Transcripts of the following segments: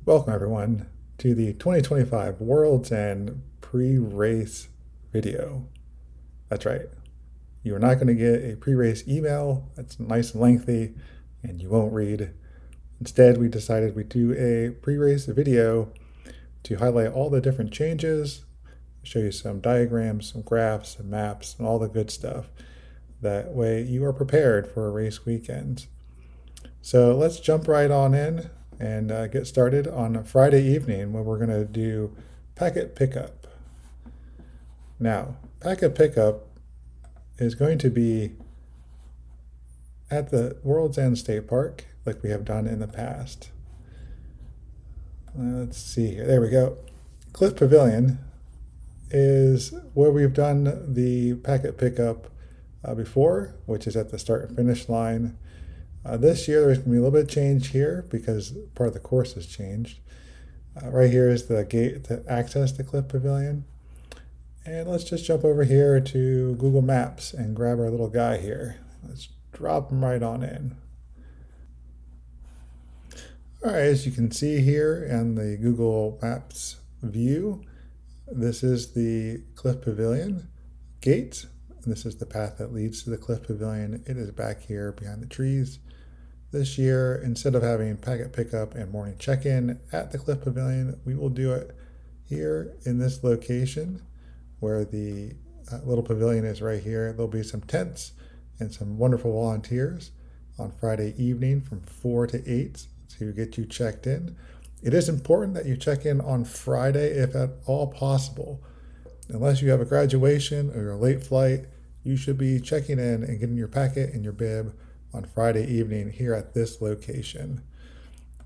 Welcome everyone to the 2025 World's End pre-race video. That's right. You are not going to get a pre-race email that's nice and lengthy and you won't read. Instead, we decided we'd do a pre-race video to highlight all the different changes, show you some diagrams, some graphs, some maps, and all the good stuff. That way you are prepared for a race weekend. So let's jump right on in and get started on Friday evening when we're going to do packet pickup. Now, packet pickup is going to be at the World's End State Park like we have done in the past. Let's see here. There we go. Cliff Pavilion is where we've done the packet pickup before, which is at the start and finish line. This year there's going to be a little bit of change here because part of the course has changed. Right here is the gate to access the Cliff Pavilion. And let's just jump over here to Google Maps and grab our little guy here. Let's drop him right on in. All right, as you can see here in the Google Maps view, this is the Cliff Pavilion gate. This is the path that leads to the Cliff Pavilion. It is back here behind the trees. This year, instead of having packet pickup and morning check-in at the Cliff Pavilion, we will do it here in this location where the little pavilion is right here. There'll be some tents and some wonderful volunteers on Friday evening from 4 to 8 to get you checked in. It is important that you check in on Friday if at all possible. Unless you have a graduation or a late flight, you should be checking in and getting your packet and your bib on Friday evening here at this location.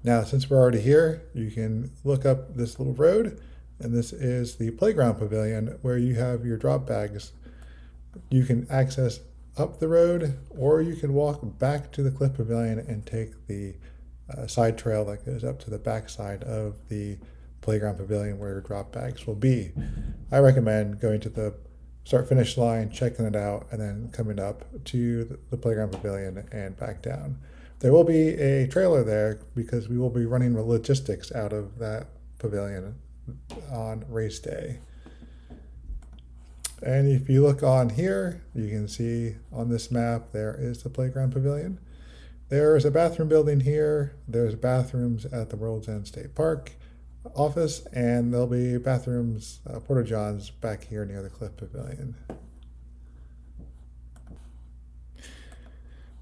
Now, since we're already here, you can look up this little road, and this is the playground pavilion where you have your drop bags. You can access up the road, or you can walk back to the Cliff Pavilion and take the side trail that goes up to the back side of the playground pavilion where your drop bags will be. I recommend going to the start finish line, checking it out, and then coming up to the playground pavilion and back down. There will be a trailer there because we will be running the logistics out of that pavilion on race day. And if you look on here, you can see on this map there is the playground pavilion. There's a bathroom building here. There's bathrooms at the World's End State Park office, and there'll be bathrooms, porta johns back here near the Cliff Pavilion.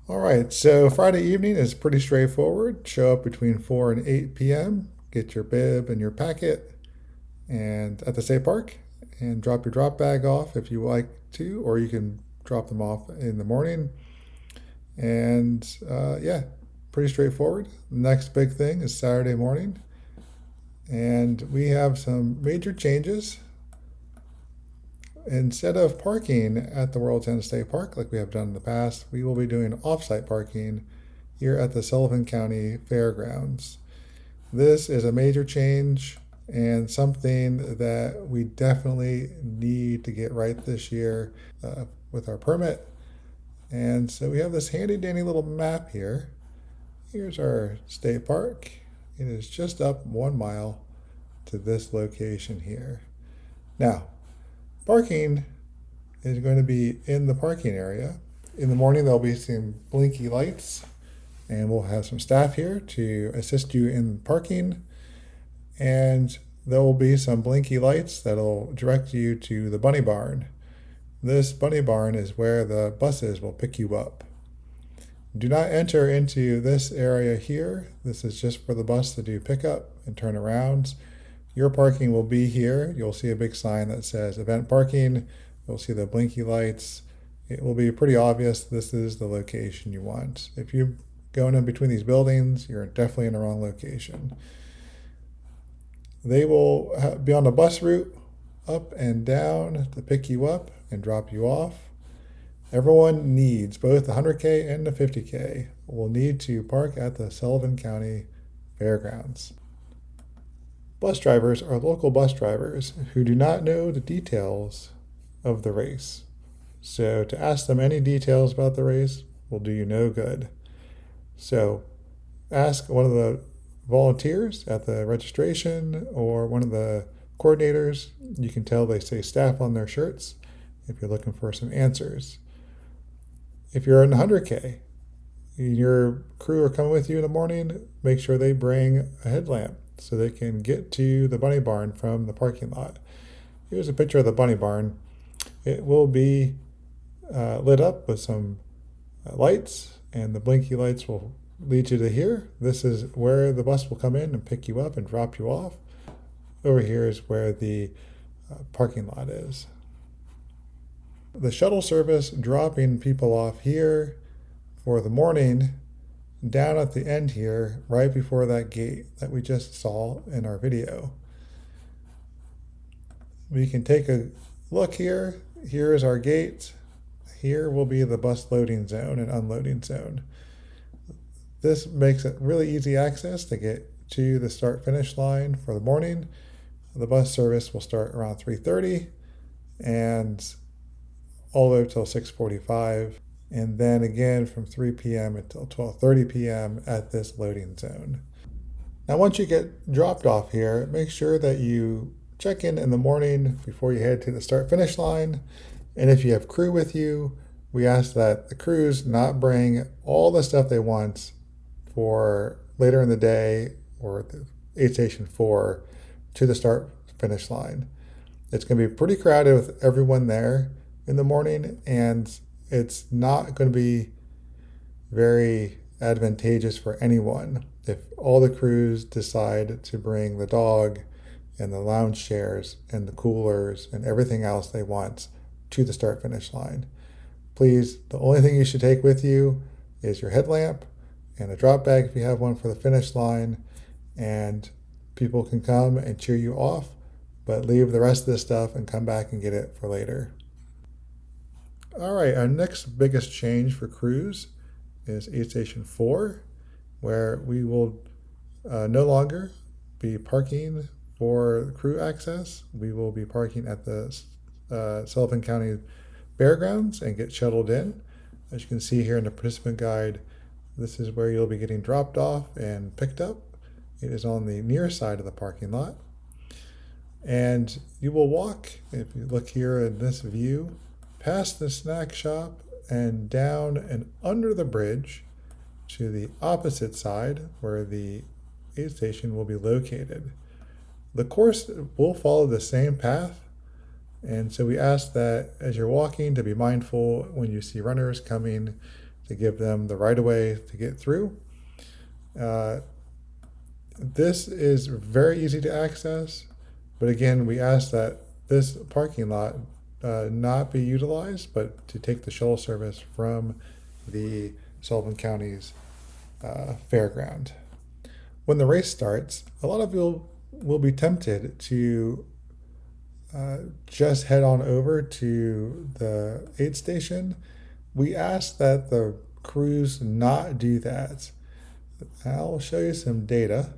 All right, so Friday evening is pretty straightforward. Show up between 4 and 8 p.m., get your bib and your packet and at the state park, and drop your drop bag off if you like to, or you can drop them off in the morning. And yeah, pretty straightforward. The next big thing is Saturday morning. And we have some major changes. Instead of parking at the World's End State Park like we have done in the past, we will be doing off-site parking here at the Sullivan County Fairgrounds. This is a major change and something that we definitely need to get right this year with our permit. And so we have this handy dandy little map here. Here's our state park. It is just up 1 mile to this location here. Now, parking is going to be in the parking area. In the morning, there'll be some blinky lights, and we'll have some staff here to assist you in parking. And there will be some blinky lights that'll direct you to the bunny barn. This bunny barn is where the buses will pick you up. Do not enter into this area here. This is just for the bus to do pickup and turnarounds. Your parking will be here. You'll see a big sign that says event parking. You'll see the blinky lights. It will be pretty obvious this is the location you want. If you're going in between these buildings, you're definitely in the wrong location. They will be on the bus route up and down to pick you up and drop you off. Everyone needs, both the 100K and the 50K, will need to park at the Sullivan County Fairgrounds. Bus drivers are local bus drivers who do not know the details of the race. So to ask them any details about the race will do you no good. So ask one of the volunteers at the registration or one of the coordinators. You can tell they say staff on their shirts if you're looking for some answers. If you're in 100K, your crew are coming with you in the morning, make sure they bring a headlamp so they can get to the bunny barn from the parking lot. Here's a picture of the bunny barn. It will be lit up with some lights, and the blinky lights will lead you to here. This is where the bus will come in and pick you up and drop you off. Over here is where the parking lot is. The shuttle service dropping people off here for the morning down at the end here, right before that gate that we just saw in our video. We can take a look here. Here is our gate. Here will be the bus loading zone and unloading zone. This makes it really easy access to get to the start-finish line for the morning. The bus service will start around 3:30 and all the way until 6:45, and then again from 3 p.m. until 12:30 p.m. at this loading zone. Now, once you get dropped off here, make sure that you check in the morning before you head to the start-finish line. And if you have crew with you, we ask that the crews not bring all the stuff they want for later in the day or the aid station 4 to the start-finish line. It's going to be pretty crowded with everyone there in the morning, and it's not going to be very advantageous for anyone if all the crews decide to bring the dog and the lounge chairs and the coolers and everything else they want to the start-finish line. Please, the only thing you should take with you is your headlamp and a drop bag if you have one for the finish line, and people can come and cheer you off, but leave the rest of this stuff and come back and get it for later. All right, our next biggest change for crews is aid station 4, where we will no longer be parking for crew access. We will be parking at the Sullivan County Fairgrounds and get shuttled in. As you can see here in the participant guide, this is where you'll be getting dropped off and picked up. It is on the near side of the parking lot. And you will walk, if you look here in this view, past the snack shop and down and under the bridge to the opposite side where the aid station will be located. The course will follow the same path, and so we ask that as you're walking to be mindful when you see runners coming to give them the right of way to get through. This is very easy to access, but again, we ask that this parking lot not be utilized, but to take the shuttle service from the Sullivan County's fairground. When the race starts, a lot of you will be tempted to just head on over to the aid station. We ask that the crews not do that. I'll show you some data.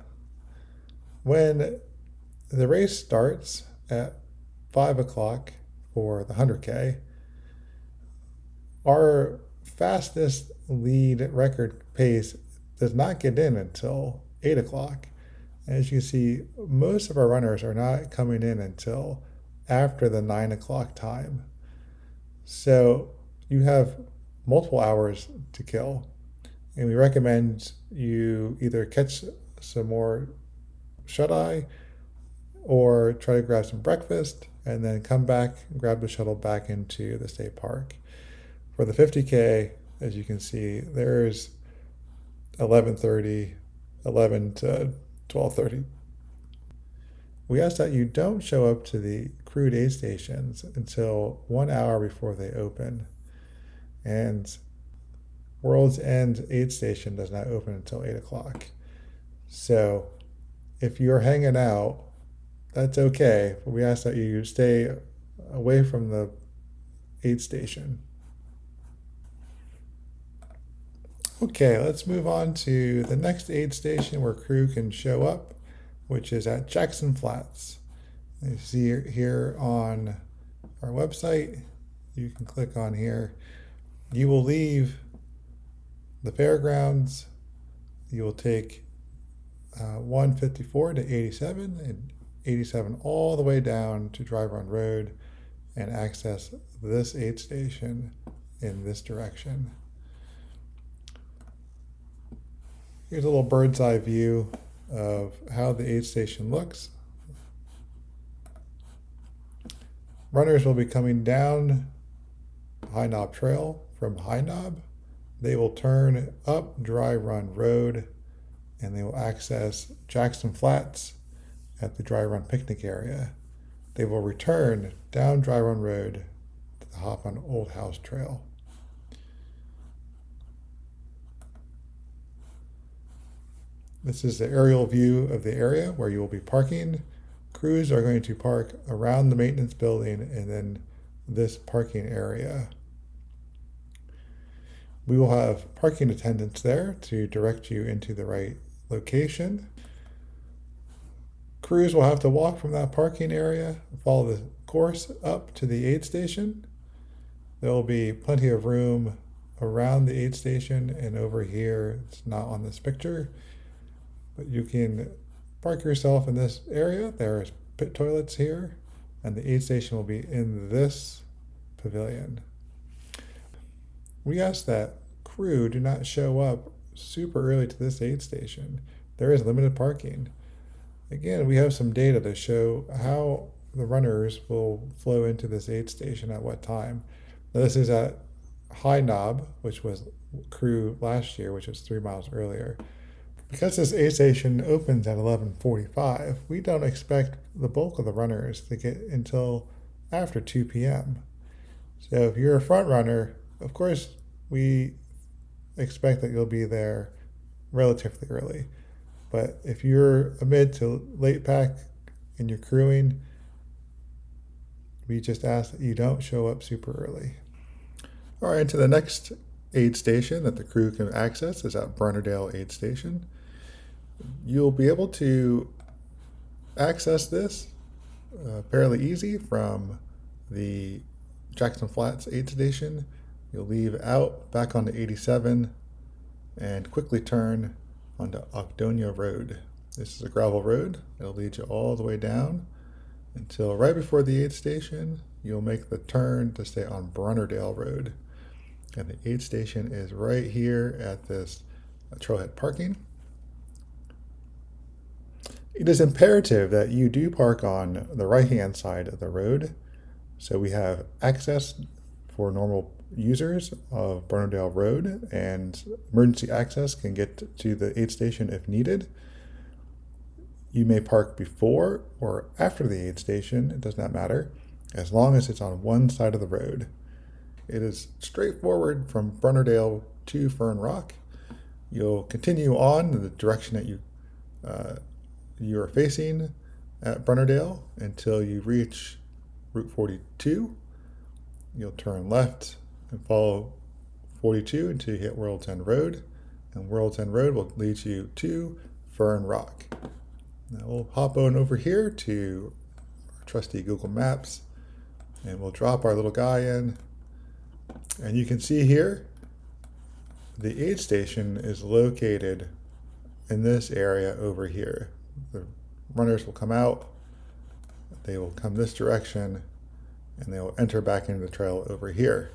When the race starts at 5 o'clock for the 100K, our fastest lead record pace does not get in until 8 o'clock. As you see, most of our runners are not coming in until after the 9 o'clock time. So you have multiple hours to kill. And we recommend you either catch some more shut-eye or try to grab some breakfast and then come back and grab the shuttle back into the state park. For the 50K, as you can see, there's 11:30, 11 to 12:30. We ask that you don't show up to the crewed aid stations until 1 hour before they open. And World's End aid station does not open until 8 o'clock. So if you're hanging out, that's okay, but we ask that you stay away from the aid station. Okay, let's move on to the next aid station where crew can show up, which is at Jackson Flats. You see here on our website, you can click on here. You will leave the fairgrounds. You will take 154 to 87 and 87 all the way down to Dry Run Road and access this aid station in this direction. Here's a little bird's eye view of how the aid station looks. Runners will be coming down High Knob Trail from High Knob. They will turn up Dry Run Road and they will access Jackson Flats at the Dry Run picnic area. They will return down Dry Run Road to the Hop on Old House Trail. This is the aerial view of the area where you will be parking. Crews are going to park around the maintenance building and then this parking area. We will have parking attendants there to direct you into the right location. Crews will have to walk from that parking area, follow the course up to the aid station. There will be plenty of room around the aid station and over here. It's not on this picture, but you can park yourself in this area. There's pit toilets here, and the aid station will be in this pavilion. We ask that crew do not show up super early to this aid station. There is limited parking. Again, we have some data to show how the runners will flow into this aid station at what time. Now, this is at High Knob, which was crew last year, which was 3 miles earlier. Because this aid station opens at 11:45, we don't expect the bulk of the runners to get until after 2 p.m. So if you're a front runner, of course, we expect that you'll be there relatively early. But if you're a mid to late pack and you're crewing, we just ask that you don't show up super early. All right, to the next aid station that the crew can access is at Brunnerdale Aid Station. You'll be able to access this fairly easy from the Jackson Flats aid station. You'll leave out back onto 87 and quickly turn onto Ogdonia Road. This is a gravel road. It'll lead you all the way down until right before the aid station. You'll make the turn to stay on Brunnerdale Road. And the aid station is right here at this trailhead parking. It is imperative that you do park on the right-hand side of the road. So we have access for normal users of Brunnerdale Road, and emergency access can get to the aid station if needed. You may park before or after the aid station, it does not matter, as long as it's on one side of the road. It is straightforward from Brunnerdale to Fern Rock. You'll continue on in the direction that you are facing at Brunnerdale until you reach Route 42. You'll turn left and follow 42 until you hit World's End Road, and World's End Road will lead you to Fern Rock. Now we'll hop on over here to our trusty Google Maps, and we'll drop our little guy in. And you can see here, the aid station is located in this area over here. The runners will come out, they will come this direction, and they will enter back into the trail over here.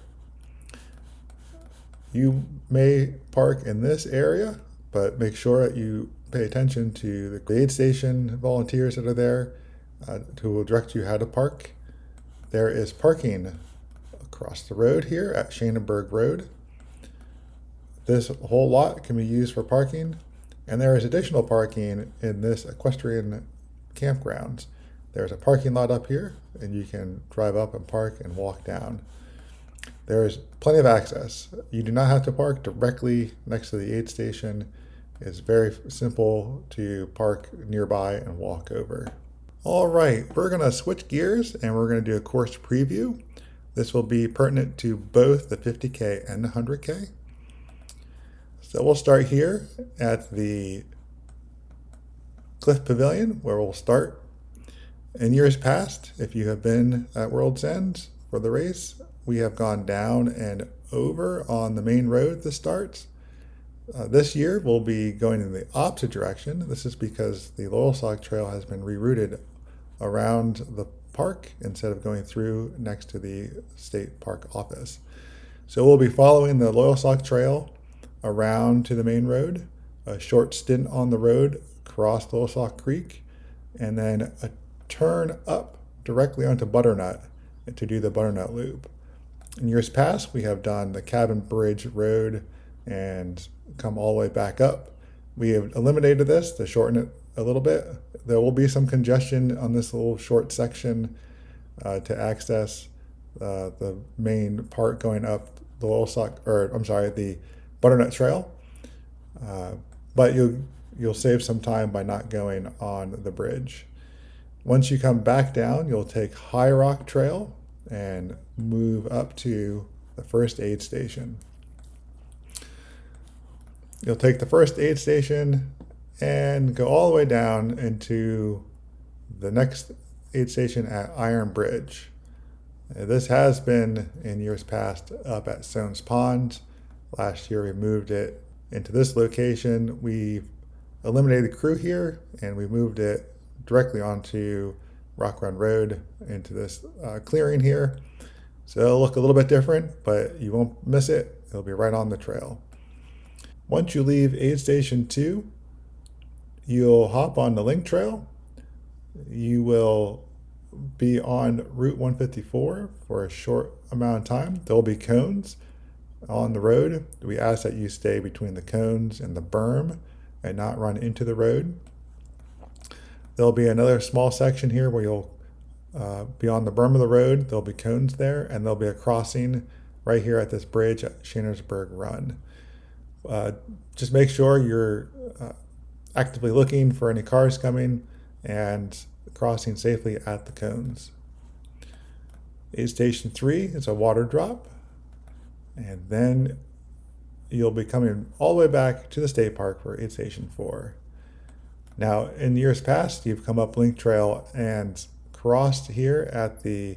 You may park in this area, but make sure that you pay attention to the aid station volunteers that are there who will direct you how to park. There is parking across the road here at Shanenberg Road. This whole lot can be used for parking, and there is additional parking in this equestrian campgrounds. There's a parking lot up here, and you can drive up and park and walk down. There is plenty of access. You do not have to park directly next to the aid station. It's very simple to park nearby and walk over. All right, we're gonna switch gears and we're gonna do a course preview. This will be pertinent to both the 50K and the 100K. So we'll start here at the Cliff Pavilion, where we'll start. In years past, if you have been at World's End for the race, we have gone down and over on the main road that starts. This year we'll be going in the opposite direction. This is because the Loyalsock Trail has been rerouted around the park instead of going through next to the state park office. So we'll be following the Loyalsock Trail around to the main road, a short stint on the road, cross Loyalsock Creek, and then a turn up directly onto Butternut to do the Butternut Loop. In years past, we have done the Cabin Bridge Road and come all the way back up. We have eliminated this to shorten it a little bit. There will be some congestion on this little short section to access the main part going up the the Butternut Trail. But you'll save some time by not going on the bridge. Once you come back down, you'll take High Rock Trail and move up to the first aid station. You'll take the first aid station and go all the way down into the next aid station at Iron Bridge. This has been in years past up at Stones Pond. Last year we moved it into this location. We eliminated the crew here and we moved it directly onto Rock Run Road into this clearing here. So it'll look a little bit different, but you won't miss it. It'll be right on the trail. Once you leave Aid Station 2, you'll hop on the Link Trail. You will be on Route 154 for a short amount of time. There will be cones on the road. We ask that you stay between the cones and the berm and not run into the road. There'll be another small section here where you'll be on the berm of the road. There'll be cones there, and there'll be a crossing right here at this bridge at Shannersburg Run. Just make sure you're actively looking for any cars coming and crossing safely at the cones. Aid Station 3 is a water drop, and then you'll be coming all the way back to the state park for Aid Station 4. Now, in years past, you've come up Link Trail and crossed here at the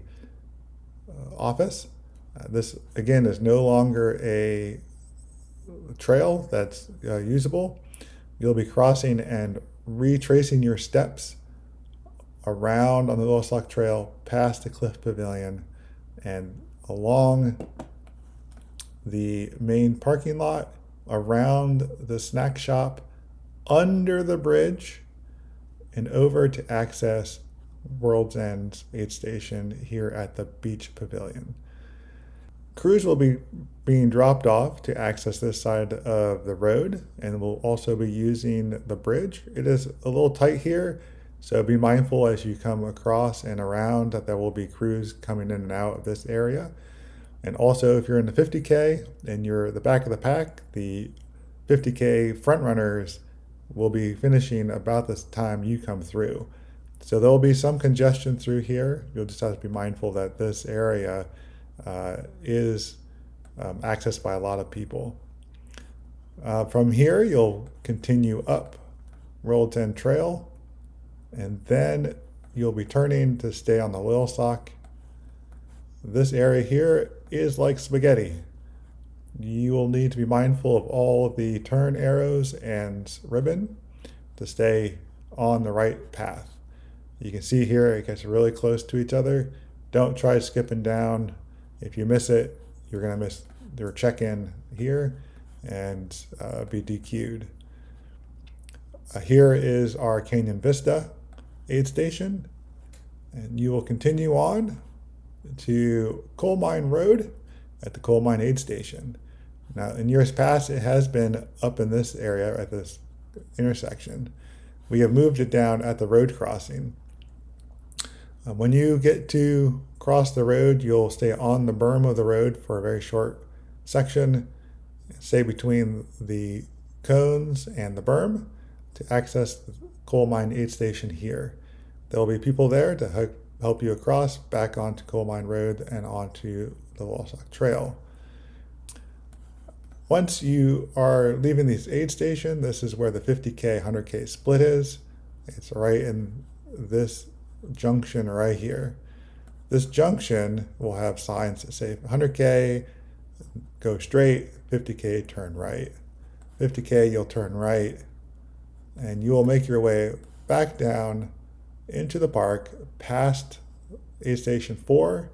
office. This, again, is no longer a trail that's usable. You'll be crossing and retracing your steps around on the Loyalsock Trail past the Cliff Pavilion and along the main parking lot, around the snack shop, under the bridge, and over to access World's End Aid Station here at the Beach Pavilion. Crews will be being dropped off to access this side of the road and will also be using the bridge. It is a little tight here, so be mindful as you come across and around that there will be crews coming in and out of this area. And also, if you're in the 50K and you're the back of the pack, the 50K front runners will be finishing about this time you come through. So there will be some congestion through here. You'll just have to be mindful that this area is accessed by a lot of people. From here, you'll continue up World's End Trail, and then you'll be turning to stay on the Loyalsock. This area here is like spaghetti. You will need to be mindful of all of the turn arrows and ribbon to stay on the right path. You can see here it gets really close to each other. Don't try skipping down. If you miss it, you're going to miss their check-in here and be DQ'd. Here is our Canyon Vista aid station, and you will continue on to Coal Mine Road at the Coal Mine Aid Station. Now, in years past, it has been up in this area at this intersection. We have moved it down at the road crossing. When you get to cross the road, you'll stay on the berm of the road for a very short section, stay between the cones and the berm to access the Coal Mine Aid Station here. There will be people there to help you across back onto Coal Mine Road and onto the Loyalsock Trail. Once you are leaving this aid station, this is where the 50K, 100K split is. It's right in this junction right here. This junction will have signs that say 100K, go straight, 50K, turn right. 50K, you'll turn right, and you will make your way back down into the park, past aid station 4,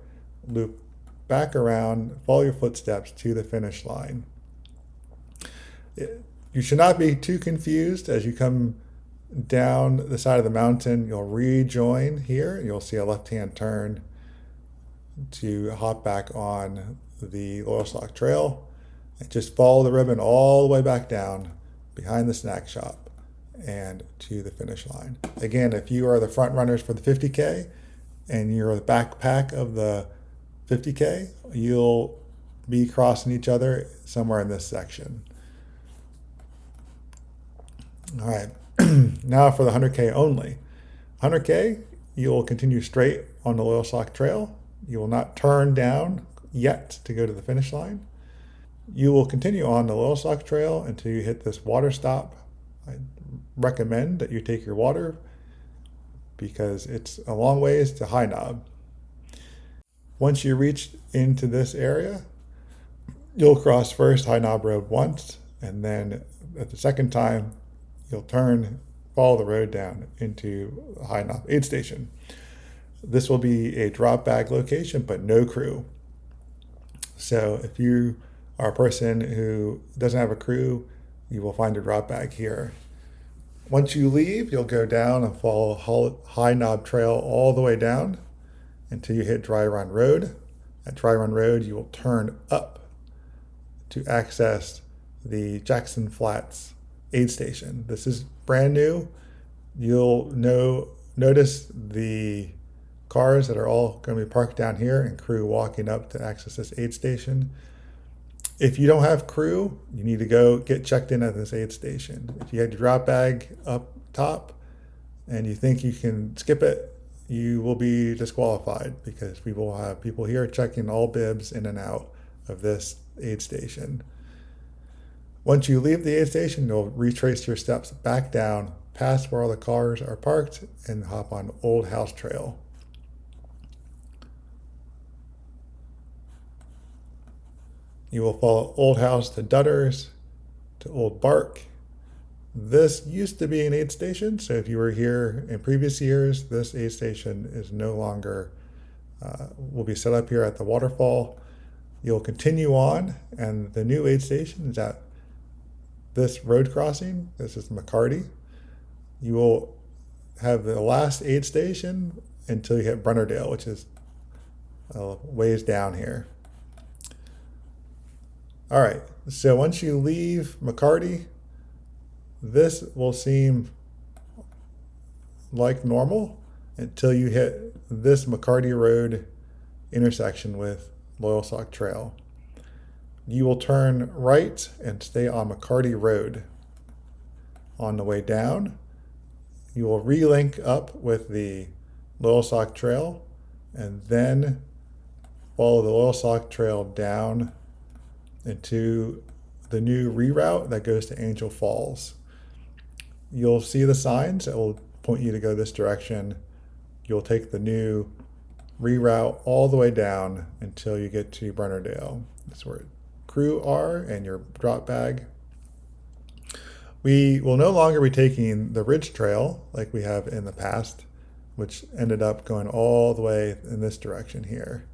loop back around, follow your footsteps to the finish line. You should not be too confused as you come down the side of the mountain. You'll rejoin here. You'll see a left-hand turn to hop back on the Loyalsock Trail, and just follow the ribbon all the way back down behind the snack shop and to the finish line. Again, if you are the front runners for the 50K and you're the backpack of the 50K, you'll be crossing each other somewhere in this section. All right, now for the 100K only. 100K, you will continue straight on the Loyalsock Trail. You will not turn down yet to go to the finish line. You will continue on the Loyalsock Trail until you hit this water stop. I recommend that you take your water because it's a long ways to High Knob. Once you reach into this area, you'll cross first High Knob Road once, and then at the second time, you'll turn, follow the road down into High Knob aid station. This will be a drop bag location, but no crew. So if you are a person who doesn't have a crew, you will find a drop bag here. Once you leave, you'll go down and follow High Knob Trail all the way down until you hit Dry Run Road. At Dry Run Road, you will turn up to access the Jackson Flats aid station. This is brand new. You'll notice the cars that are all going to be parked down here and crew walking up to access this aid station. If you don't have crew, you need to go get checked in at this aid station. If you had your drop bag up top and you think you can skip it, you will be disqualified because we will have people here checking all bibs in and out of this aid station. Once you leave the aid station, you'll retrace your steps back down past where all the cars are parked and hop on Old House Trail. You will follow Old House to Dutters, to Old Bark. This used to be an aid station, so if you were here in previous years, this aid station is no longer, will be set up here at the waterfall. You'll continue on, and the new aid station is at this road crossing. This is McCarty. You will have the last aid station until you hit Brunnerdale, which is a ways down here. All right, so once you leave McCarty, this will seem like normal until you hit this McCarty Road intersection with Loyalsock Trail. You will turn right and stay on McCarty Road. On the way down, you will relink up with the Loyalsock Trail and then follow the Loyalsock Trail down into the new reroute that goes to Angel Falls. You'll see the signs that will point you to go this direction. You'll take the new reroute all the way down until you get to Brunnerdale. That's where crew are and your drop bag. We will no longer be taking the Ridge Trail like we have in the past, which ended up going all the way in this direction here.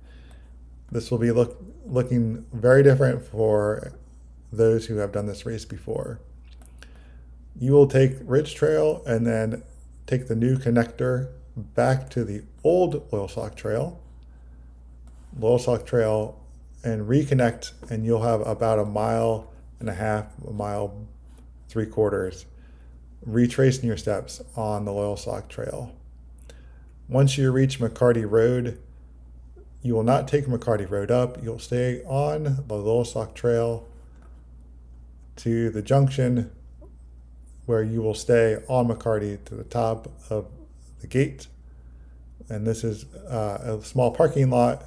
This will be looking very different for those who have done this race before. You will take Ridge Trail and then take the new connector back to the old Loyalsock Trail, and reconnect, and you'll have about 1.5 miles, 1.3 miles, retracing your steps on the Loyalsock Trail. Once you reach McCarty Road, you will not take McCarty Road up. You'll stay on the Loyalsock Trail to the junction where you will stay on McCarty to the top of the gate. And this is a small parking lot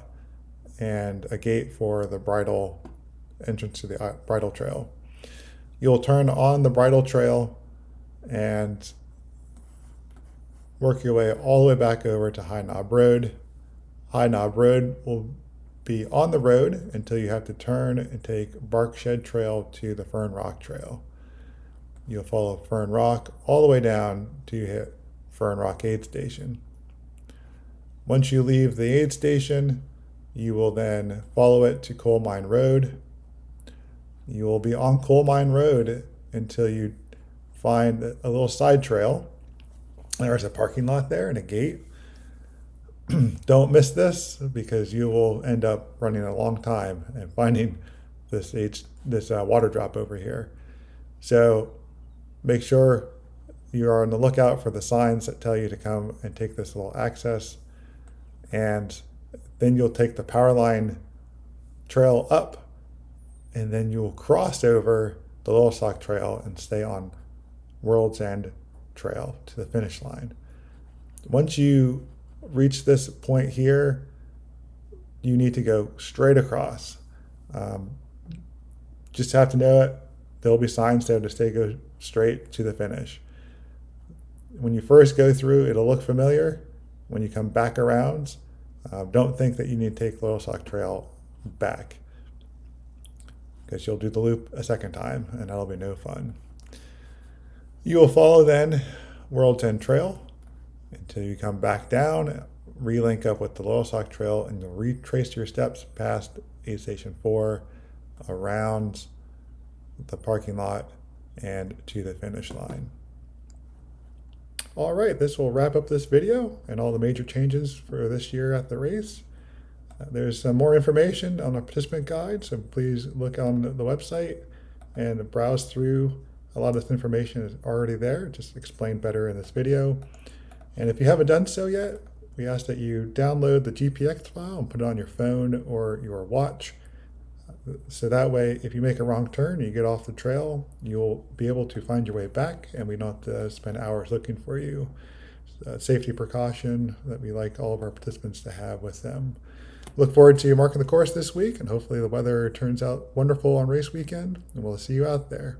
and a gate for the bridle entrance to the bridle trail. You'll turn on the bridle trail and work your way all the way back over to High Knob Road. High Knob Road will be on the road until you have to turn and take Bark Shed Trail to the Fern Rock Trail. you'll follow Fern Rock all the way down to hit Fern Rock Aid Station. Once you leave the aid station, you will then follow it to Coal Mine Road. You will be on Coal Mine Road until you find a little side trail. There's a parking lot there and a gate. Don't miss this because you will end up running a long time and finding this water drop over here. So make sure you are on the lookout for the signs that tell you to come and take this little access, and then you'll take the power line trail up, and then you'll cross over the Little Sock Trail and stay on World's End Trail to the finish line. Once you reach this point here, you need to go straight across. Just have to know it. There'll be signs there to go straight to the finish. When you first go through, it'll look familiar. When you come back around, don't think that you need to take Little Sock Trail back, because you'll do the loop a second time and that'll be no fun. You will follow then World's End Trail until you come back down, relink up with the Little Sock Trail, and you'll retrace your steps past Aid Station 4, around the parking lot, and to the finish line. All right, this will wrap up this video and all the major changes for this year at the race. There's some more information on our participant guide, so please look on the website and browse through. A lot of this information is already there, just explained better in this video. And if you haven't done so yet, we ask that you download the GPX file and put it on your phone or your watch. So that way, if you make a wrong turn and you get off the trail, you'll be able to find your way back and we don't have to spend hours looking for you. Safety precaution that we like all of our participants to have with them. Look forward to marking the course this week, and hopefully the weather turns out wonderful on race weekend, and we'll see you out there.